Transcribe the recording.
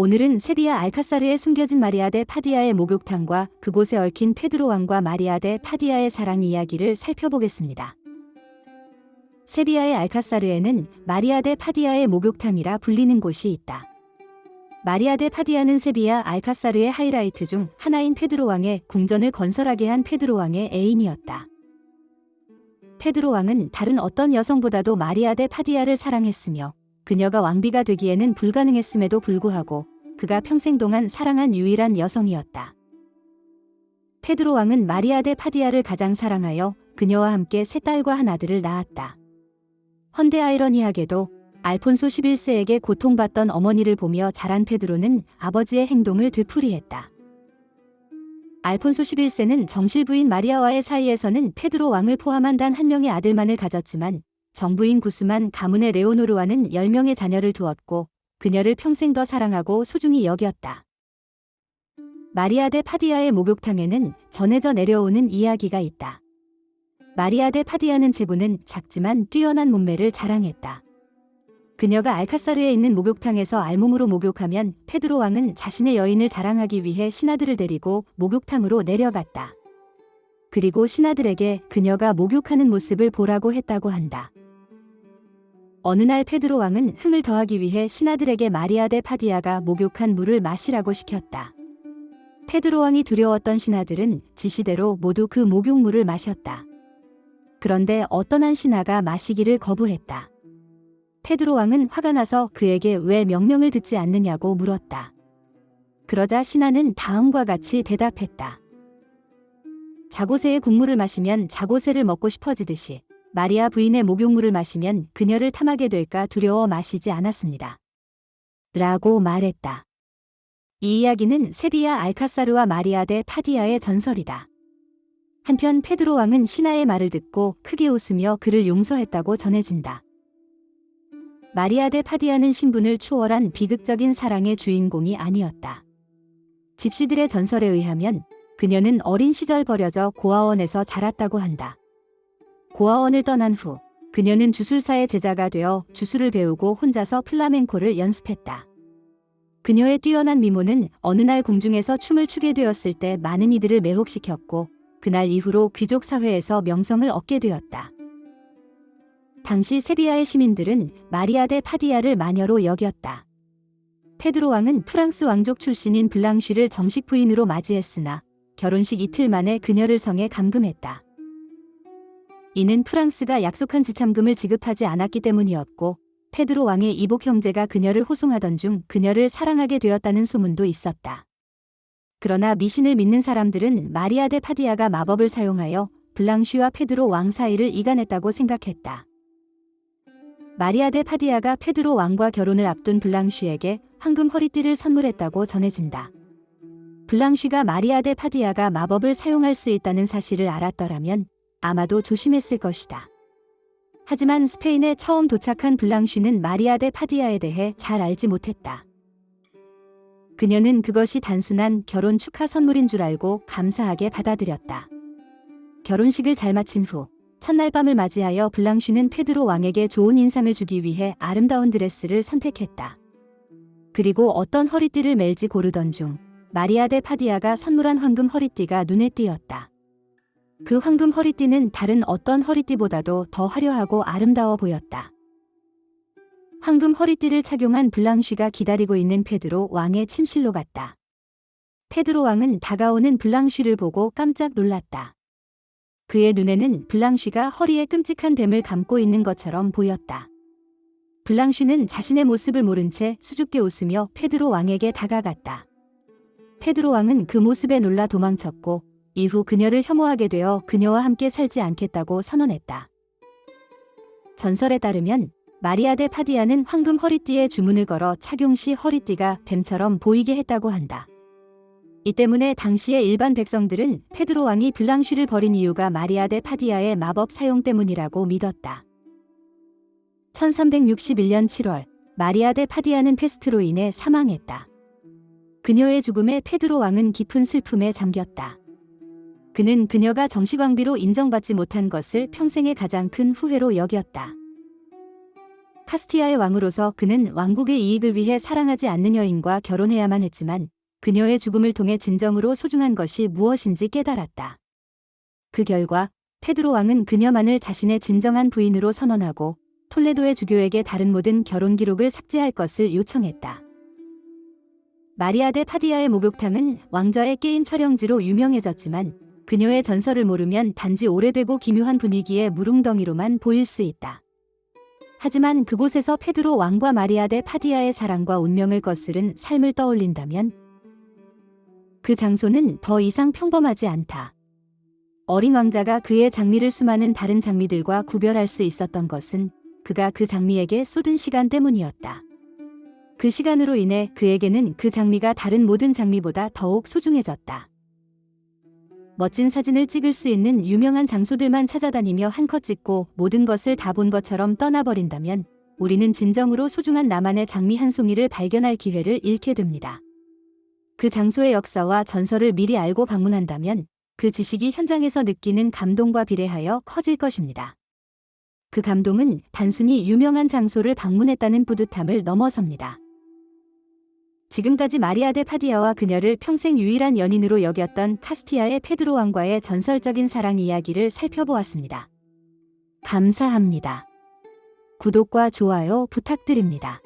오늘은 세비야 알카사르에 숨겨진 마리아 데 파디아의 목욕탕과 그곳에 얽힌 페드로 왕과 마리아 데 파디아의 사랑 이야기를 살펴보겠습니다. 세비야의 알카사르에는 마리아 데 파디아의 목욕탕이라 불리는 곳이 있다. 마리아 데 파디아는 세비야 알카사르의 하이라이트 중 하나인 페드로 왕의 궁전을 건설하게 한 페드로 왕의 애인이었다. 페드로 왕은 다른 어떤 여성보다도 마리아 데 파디아를 사랑했으며 그녀가 왕비가 되기에는 불가능했음에도 불구하고 그가 평생 동안 사랑한 유일한 여성이었다. 페드로 왕은 마리아 데 파디아를 가장 사랑하여 그녀와 함께 세 딸과 한 아들을 낳았다. 헌데 아이러니하게도 알폰소 11세에게 고통받던 어머니를 보며 자란 페드로는 아버지의 행동을 되풀이했다. 알폰소 11세는 정실부인 마리아와의 사이에서는 페드로 왕을 포함한 단 한 명의 아들만을 가졌지만 정부인 구스만 가문의 레오노르와는 10명의 자녀를 두었고 그녀를 평생 더 사랑하고 소중히 여겼다. 마리아 데 파디아의 목욕탕에는 전해져 내려오는 이야기가 있다. 마리아 데 파디아는 체구는 작지만 뛰어난 몸매를 자랑했다. 그녀가 알카사르에 있는 목욕탕에서 알몸으로 목욕하면 페드로 왕은 자신의 여인을 자랑하기 위해 신하들을 데리고 목욕탕으로 내려갔다. 그리고 신하들에게 그녀가 목욕하는 모습을 보라고 했다고 한다. 어느 날 페드로 왕은 흥을 더하기 위해 신하들에게 마리아 데 파디아가 목욕한 물을 마시라고 시켰다. 페드로 왕이 두려웠던 신하들은 지시대로 모두 그 목욕물을 마셨다. 그런데 어떤 한 신하가 마시기를 거부했다. 페드로 왕은 화가 나서 그에게 왜 명령을 듣지 않느냐고 물었다. 그러자 신하는 다음과 같이 대답했다. 자고새의 국물을 마시면 자고새를 먹고 싶어지듯이 마리아 부인의 목욕물을 마시면 그녀를 탐하게 될까 두려워 마시지 않았습니다. 라고 말했다. 이 이야기는 세비야 알카사르와 마리아 데 파디아의 전설이다. 한편 페드로 왕은 신하의 말을 듣고 크게 웃으며 그를 용서했다고 전해진다. 마리아 데 파디아는 신분을 초월한 비극적인 사랑의 주인공이 아니었다. 집시들의 전설에 의하면 그녀는 어린 시절 버려져 고아원에서 자랐다고 한다. 고아원을 떠난 후 그녀는 주술사의 제자가 되어 주술을 배우고 혼자서 플라멩코를 연습했다. 그녀의 뛰어난 미모는 어느 날 궁중에서 춤을 추게 되었을 때 많은 이들을 매혹시켰고 그날 이후로 귀족 사회에서 명성을 얻게 되었다. 당시 세비야의 시민들은 마리아 데 파디아를 마녀로 여겼다. 페드로 왕은 프랑스 왕족 출신인 블랑쉬를 정식 부인으로 맞이했으나 결혼식 이틀 만에 그녀를 성에 감금했다. 이는 프랑스가 약속한 지참금을 지급하지 않았기 때문이었고 페드로 왕의 이복 형제가 그녀를 호송하던 중 그녀를 사랑하게 되었다는 소문도 있었다. 그러나 미신을 믿는 사람들은 마리아 데 파디아가 마법을 사용하여 블랑쉬와 페드로 왕 사이를 이간했다고 생각했다. 마리아 데 파디아가 페드로 왕과 결혼을 앞둔 블랑쉬에게 황금 허리띠를 선물했다고 전해진다. 블랑쉬가 마리아 데 파디아가 마법을 사용할 수 있다는 사실을 알았더라면 아마도 조심했을 것이다. 하지만 스페인에 처음 도착한 블랑쉬는 마리아 데 파디아에 대해 잘 알지 못했다. 그녀는 그것이 단순한 결혼 축하 선물인 줄 알고 감사하게 받아들였다. 결혼식을 잘 마친 후 첫날 밤을 맞이하여 블랑쉬는 페드로 왕에게 좋은 인상을 주기 위해 아름다운 드레스를 선택했다. 그리고 어떤 허리띠를 멜지 고르던 중 마리아 데 파디아가 선물한 황금 허리띠가 눈에 띄었다. 그 황금 허리띠는 다른 어떤 허리띠보다도 더 화려하고 아름다워 보였다. 황금 허리띠를 착용한 블랑쉬가 기다리고 있는 페드로 왕의 침실로 갔다. 페드로 왕은 다가오는 블랑쉬를 보고 깜짝 놀랐다. 그의 눈에는 블랑쉬가 허리에 끔찍한 뱀을 감고 있는 것처럼 보였다. 블랑쉬는 자신의 모습을 모른 채 수줍게 웃으며 페드로 왕에게 다가갔다. 페드로 왕은 그 모습에 놀라 도망쳤고 이후 그녀를 혐오하게 되어 그녀와 함께 살지 않겠다고 선언했다. 전설에 따르면 마리아 데 파디아는 황금 허리띠에 주문을 걸어 착용 시 허리띠가 뱀처럼 보이게 했다고 한다. 이 때문에 당시의 일반 백성들은 페드로 왕이 블랑쉬를 버린 이유가 마리아 데 파디아의 마법 사용 때문이라고 믿었다. 1361년 7월 마리아 데 파디아는 페스트로 인해 사망했다. 그녀의 죽음에 페드로 왕은 깊은 슬픔에 잠겼다. 그는 그녀가 정식왕비로 인정받지 못한 것을 평생의 가장 큰 후회로 여겼다. 카스티아의 왕으로서 그는 왕국의 이익을 위해 사랑하지 않는 여인과 결혼해야만 했지만 그녀의 죽음을 통해 진정으로 소중한 것이 무엇인지 깨달았다. 그 결과 페드로 왕은 그녀만을 자신의 진정한 부인으로 선언하고 톨레도의 주교에게 다른 모든 결혼 기록을 삭제할 것을 요청했다. 마리아 데 파디아의 목욕탕은 왕좌의 게임 촬영지로 유명해졌지만 그녀의 전설을 모르면 단지 오래되고 기묘한 분위기의 무릉덩이로만 보일 수 있다. 하지만 그곳에서 페드로 왕과 마리아 데 파디아의 사랑과 운명을 거스른 삶을 떠올린다면 그 장소는 더 이상 평범하지 않다. 어린 왕자가 그의 장미를 수많은 다른 장미들과 구별할 수 있었던 것은 그가 그 장미에게 쏟은 시간 때문이었다. 그 시간으로 인해 그에게는 그 장미가 다른 모든 장미보다 더욱 소중해졌다. 멋진 사진을 찍을 수 있는 유명한 장소들만 찾아다니며 한컷 찍고 모든 것을 다 본 것처럼 떠나버린다면 우리는 진정으로 소중한 나만의 장미 한 송이를 발견할 기회를 잃게 됩니다. 그 장소의 역사와 전설을 미리 알고 방문한다면 그 지식이 현장에서 느끼는 감동과 비례하여 커질 것입니다. 그 감동은 단순히 유명한 장소를 방문했다는 뿌듯함을 넘어섭니다. 지금까지 마리아 데 파디아와 그녀를 평생 유일한 연인으로 여겼던 카스티아의 페드로 왕과의 전설적인 사랑 이야기를 살펴보았습니다. 감사합니다. 구독과 좋아요 부탁드립니다.